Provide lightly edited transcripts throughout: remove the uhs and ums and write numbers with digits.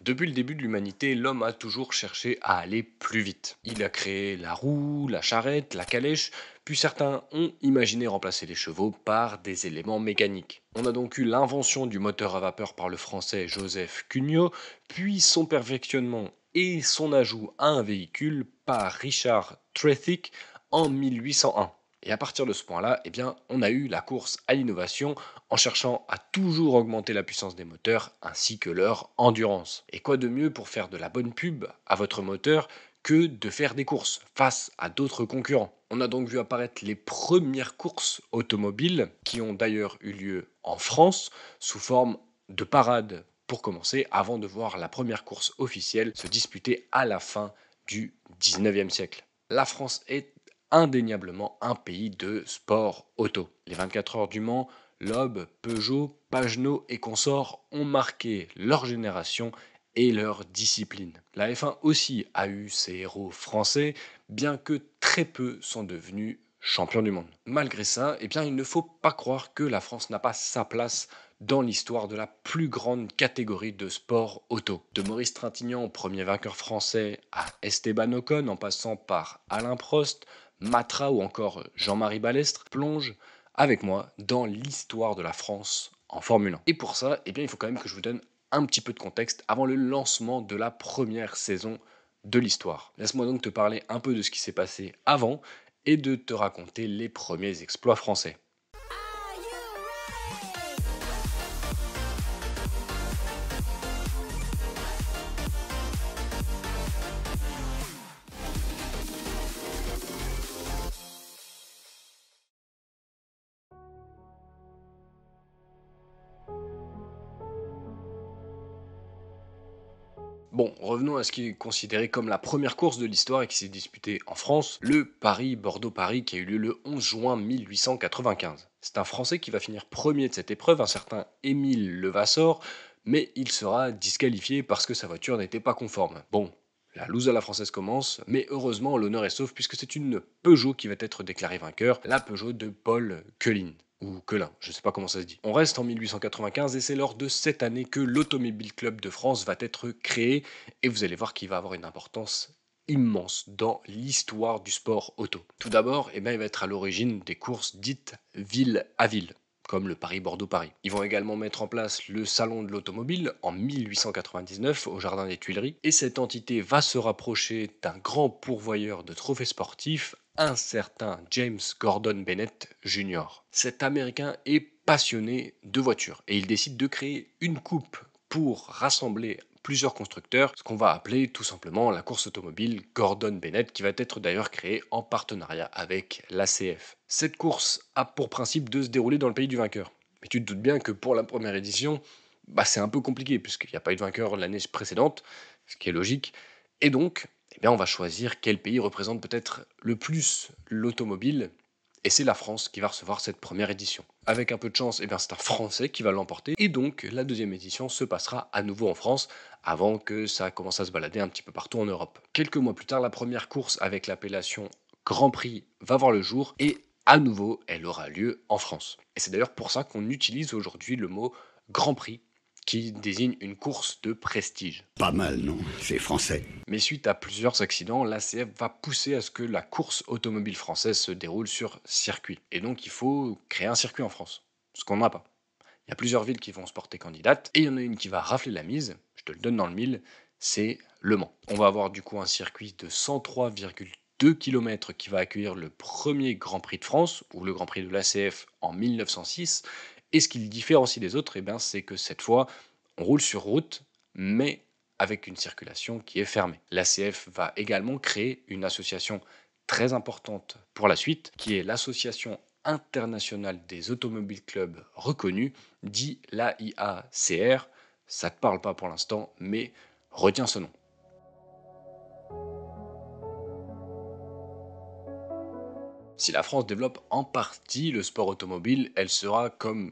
Depuis le début de l'humanité, l'homme a toujours cherché à aller plus vite. Il a créé la roue, la charrette, la calèche, puis certains ont imaginé remplacer les chevaux par des éléments mécaniques. On a donc eu l'invention du moteur à vapeur par le français Joseph Cugnot, puis son perfectionnement et son ajout à un véhicule par Richard Trethik en 1801. Et à partir de ce point-là, on a eu la course à l'innovation en cherchant à toujours augmenter la puissance des moteurs ainsi que leur endurance. Et quoi de mieux pour faire de la bonne pub à votre moteur que de faire des courses face à d'autres concurrents. On a donc vu apparaître les premières courses automobiles qui ont d'ailleurs eu lieu en France sous forme de parade pour commencer avant de voir la première course officielle se disputer à la fin du 19e siècle. La France est indéniablement un pays de sport auto. Les 24 heures du Mans, Loeb, Peugeot, Pagenot et consorts ont marqué leur génération et leur discipline. La F1 aussi a eu ses héros français, bien que très peu sont devenus champions du monde. Malgré ça, il ne faut pas croire que la France n'a pas sa place dans l'histoire de la plus grande catégorie de sport auto. De Maurice Trintignant, premier vainqueur français, à Esteban Ocon, en passant par Alain Prost, Matra ou encore Jean-Marie Balestre, plonge avec moi dans l'histoire de la France en Formule 1. Et pour ça, il faut quand même que je vous donne un petit peu de contexte avant le lancement de la première saison de l'histoire. Laisse-moi donc te parler un peu de ce qui s'est passé avant et de te raconter les premiers exploits français. Bon, revenons à ce qui est considéré comme la première course de l'histoire et qui s'est disputée en France, le Paris-Bordeaux-Paris qui a eu lieu le 11 juin 1895. C'est un Français qui va finir premier de cette épreuve, un certain Émile Levasseur, mais il sera disqualifié parce que sa voiture n'était pas conforme. Bon, la loose à la française commence, mais heureusement l'honneur est sauf puisque c'est une Peugeot qui va être déclarée vainqueur, la Peugeot de Paul Quelin ou Quelin, je sais pas comment ça se dit. On reste en 1895 et c'est lors de cette année que l'Automobile Club de France va être créé et vous allez voir qu'il va avoir une importance immense dans l'histoire du sport auto. Tout d'abord, il va être à l'origine des courses dites ville à ville, comme le Paris-Bordeaux-Paris. Ils vont également mettre en place le Salon de l'Automobile en 1899 au Jardin des Tuileries, et cette entité va se rapprocher d'un grand pourvoyeur de trophées sportifs, un certain James Gordon Bennett Jr. Cet Américain est passionné de voitures, et il décide de créer une coupe pour rassembler plusieurs constructeurs, ce qu'on va appeler tout simplement la course automobile Gordon Bennett, qui va être d'ailleurs créée en partenariat avec l'ACF. Cette course a pour principe de se dérouler dans le pays du vainqueur. Mais tu te doutes bien que pour la première édition, c'est un peu compliqué, puisqu'il n'y a pas eu de vainqueur l'année précédente, ce qui est logique. Et donc, on va choisir quel pays représente peut-être le plus l'automobile, et c'est la France qui va recevoir cette première édition. Avec un peu de chance, c'est un Français qui va l'emporter. Et donc, la deuxième édition se passera à nouveau en France, avant que ça commence à se balader un petit peu partout en Europe. Quelques mois plus tard, la première course avec l'appellation Grand Prix va voir le jour, et à nouveau, elle aura lieu en France. Et c'est d'ailleurs pour ça qu'on utilise aujourd'hui le mot Grand Prix, qui désigne une course de prestige. Pas mal, non? C'est français. Mais suite à plusieurs accidents, l'ACF va pousser à ce que la course automobile française se déroule sur circuit. Et donc il faut créer un circuit en France, ce qu'on n'a pas. Il y a plusieurs villes qui vont se porter candidates, et il y en a une qui va rafler la mise, je te le donne dans le mille, c'est Le Mans. On va avoir du coup un circuit de 103,2 km qui va accueillir le premier Grand Prix de France, ou le Grand Prix de l'ACF en 1906, et ce qui le différencie des autres, c'est que cette fois, on roule sur route, mais avec une circulation qui est fermée. L'ACF va également créer une association très importante pour la suite, qui est l'Association internationale des automobiles clubs reconnus, dit l'AIACR. Ça te parle pas pour l'instant, mais retiens ce nom. Si la France développe en partie le sport automobile, elle sera, comme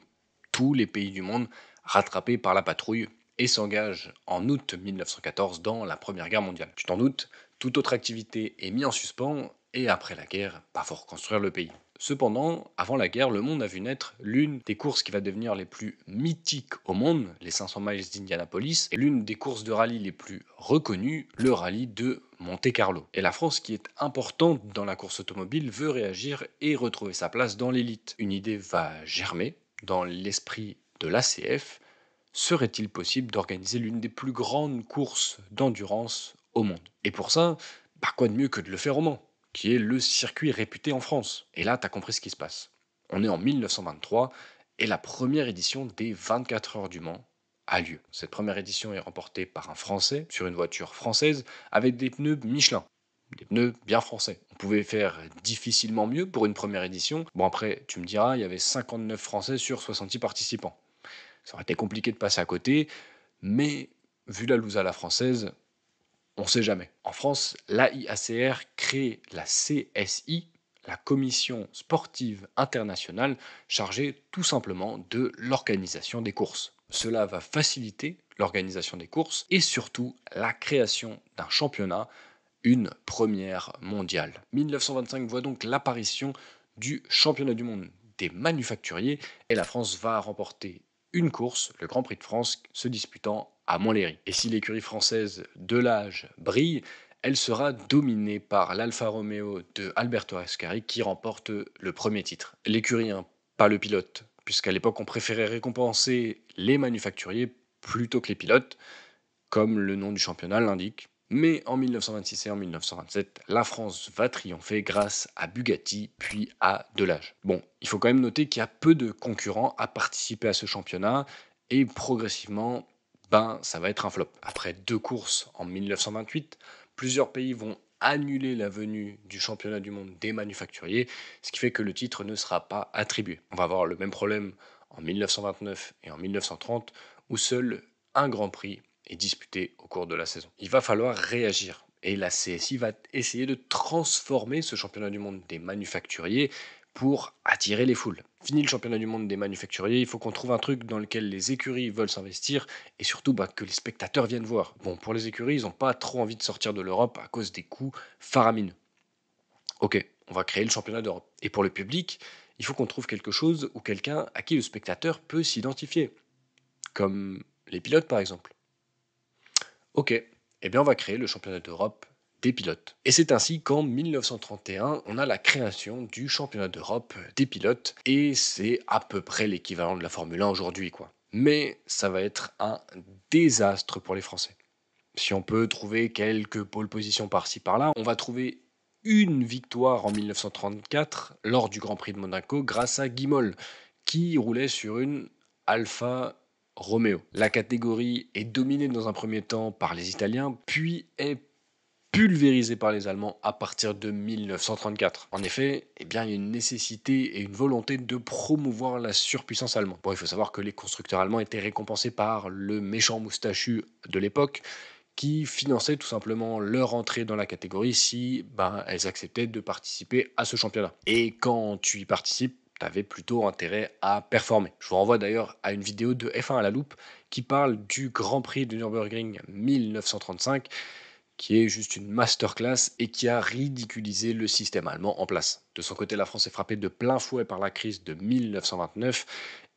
tous les pays du monde, rattrapée par la patrouille et s'engage en août 1914 dans la Première Guerre mondiale. Tu t'en doutes, toute autre activité est mise en suspens et après la guerre, faut reconstruire le pays. Cependant, avant la guerre, le monde a vu naître l'une des courses qui va devenir les plus mythiques au monde, les 500 miles d'Indianapolis, et l'une des courses de rallye les plus reconnues, le rallye de Monte-Carlo. Et la France, qui est importante dans la course automobile, veut réagir et retrouver sa place dans l'élite. Une idée va germer dans l'esprit de l'ACF. Serait-il possible d'organiser l'une des plus grandes courses d'endurance au monde? Et pour ça, quoi de mieux que de le faire au Mans, qui est le circuit réputé en France. Et là, t'as compris ce qui se passe. On est en 1923 et la première édition des 24 heures du Mans a lieu. Cette première édition est remportée par un Français sur une voiture française avec des pneus Michelin. Des pneus bien français. On pouvait faire difficilement mieux pour une première édition. Bon après, tu me diras, il y avait 59 Français sur 66 participants. Ça aurait été compliqué de passer à côté, mais vu la loose à la française, on sait jamais. En France, l'AIACR crée la CSI, la Commission sportive internationale, chargée tout simplement de l'organisation des courses. Cela va faciliter l'organisation des courses et surtout la création d'un championnat, une première mondiale. 1925 voit donc l'apparition du championnat du monde des manufacturiers et la France va remporter une course, le Grand Prix de France, se disputant à Montlhéry. Et si l'écurie française de l'âge brille, elle sera dominée par l'Alfa Romeo de Alberto Ascari qui remporte le premier titre. L'écurie, hein, pas le pilote, puisqu'à l'époque on préférait récompenser les manufacturiers plutôt que les pilotes, comme le nom du championnat l'indique. Mais en 1926 et en 1927, la France va triompher grâce à Bugatti puis à Delage. Bon, il faut quand même noter qu'il y a peu de concurrents à participer à ce championnat et progressivement, ça va être un flop. Après 2 courses en 1928, plusieurs pays vont annuler la venue du championnat du monde des manufacturiers, ce qui fait que le titre ne sera pas attribué. On va avoir le même problème en 1929 et en 1930 où seul un Grand Prix est disputé au cours de la saison. Il va falloir réagir et la CSI va essayer de transformer ce championnat du monde des manufacturiers pour attirer les foules. Fini le championnat du monde des manufacturiers, il faut qu'on trouve un truc dans lequel les écuries veulent s'investir et surtout que les spectateurs viennent voir. Bon, pour les écuries, ils n'ont pas trop envie de sortir de l'Europe à cause des coûts faramineux. Ok, on va créer le championnat d'Europe. Et pour le public, il faut qu'on trouve quelque chose ou quelqu'un à qui le spectateur peut s'identifier. Comme les pilotes par exemple. Ok, eh bien on va créer le championnat d'Europe des pilotes. Et c'est ainsi qu'en 1931, on a la création du championnat d'Europe des pilotes, et c'est à peu près l'équivalent de la Formule 1 aujourd'hui, quoi. Mais ça va être un désastre pour les Français. Si on peut trouver quelques pole positions par-ci par-là, on va trouver une victoire en 1934 lors du Grand Prix de Monaco grâce à Guy Moll, qui roulait sur une Alfa Romeo. La catégorie est dominée dans un premier temps par les Italiens, puis est pulvérisée par les Allemands à partir de 1934. En effet, il y a une nécessité et une volonté de promouvoir la surpuissance allemande. Bon, il faut savoir que les constructeurs allemands étaient récompensés par le méchant moustachu de l'époque, qui finançaient tout simplement leur entrée dans la catégorie si elles acceptaient de participer à ce championnat. Et quand tu y participes, tu avais plutôt intérêt à performer. Je vous renvoie d'ailleurs à une vidéo de F1 à la loupe qui parle du Grand Prix de Nürburgring 1935, qui est juste une masterclass et qui a ridiculisé le système allemand en place. De son côté, la France est frappée de plein fouet par la crise de 1929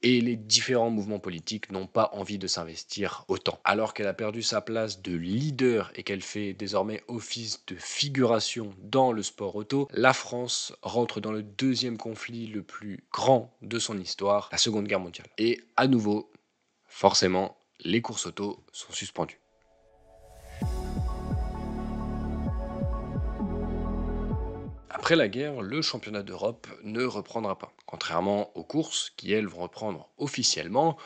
et les différents mouvements politiques n'ont pas envie de s'investir autant. Alors qu'elle a perdu sa place de leader et qu'elle fait désormais office de figuration dans le sport auto, la France rentre dans le deuxième conflit le plus grand de son histoire, la Seconde Guerre mondiale. Et à nouveau, forcément, les courses auto sont suspendues. Après la guerre, le championnat d'Europe ne reprendra pas, contrairement aux courses qui, elles, vont reprendre officiellement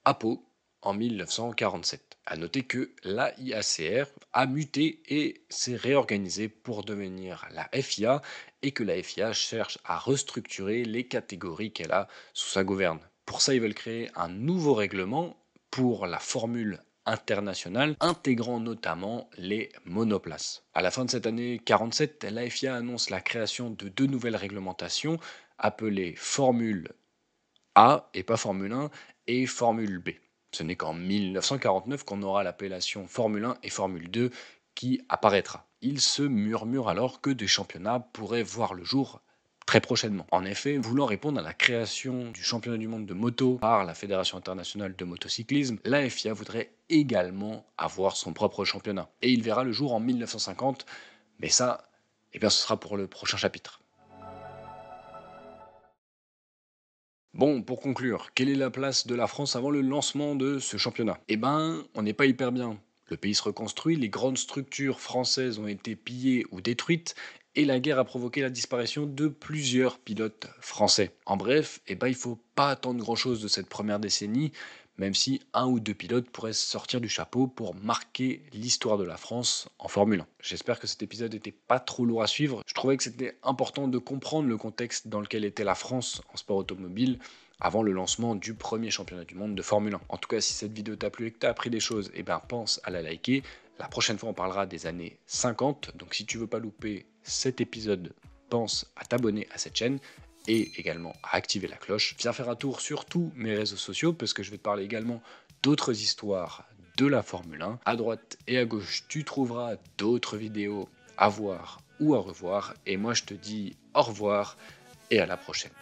à Pau en 1947. A noter que l'AIACR a muté et s'est réorganisée pour devenir la FIA et que la FIA cherche à restructurer les catégories qu'elle a sous sa gouverne. Pour ça, ils veulent créer un nouveau règlement pour la Formule internationale, intégrant notamment les monoplaces. À la fin de cette année 47, la FIA annonce la création de 2 nouvelles réglementations appelées Formule A et pas Formule 1 et Formule B. Ce n'est qu'en 1949 qu'on aura l'appellation Formule 1 et Formule 2 qui apparaîtra. Il se murmure alors que des championnats pourraient voir le jour très prochainement. En effet, voulant répondre à la création du championnat du monde de moto par la Fédération internationale de motocyclisme, la FIA voudrait également avoir son propre championnat. Et il verra le jour en 1950, mais ça, ce sera pour le prochain chapitre. Bon, pour conclure, quelle est la place de la France avant le lancement de ce championnat? On n'est pas hyper bien. Le pays se reconstruit, les grandes structures françaises ont été pillées ou détruites, et la guerre a provoqué la disparition de plusieurs pilotes français. En bref, il faut pas attendre grand-chose de cette première décennie, même si un ou deux pilotes pourraient sortir du chapeau pour marquer l'histoire de la France en Formule 1. J'espère que cet épisode n'était pas trop lourd à suivre. Je trouvais que c'était important de comprendre le contexte dans lequel était la France en sport automobile avant le lancement du premier championnat du monde de Formule 1. En tout cas, si cette vidéo t'a plu et que tu as appris des choses, pense à la liker. La prochaine fois, on parlera des années 50. Donc si tu veux pas louper cet épisode, pense à t'abonner à cette chaîne et également à activer la cloche. Viens faire un tour sur tous mes réseaux sociaux parce que je vais te parler également d'autres histoires de la Formule 1. À droite et à gauche, tu trouveras d'autres vidéos à voir ou à revoir. Et moi, je te dis au revoir et à la prochaine.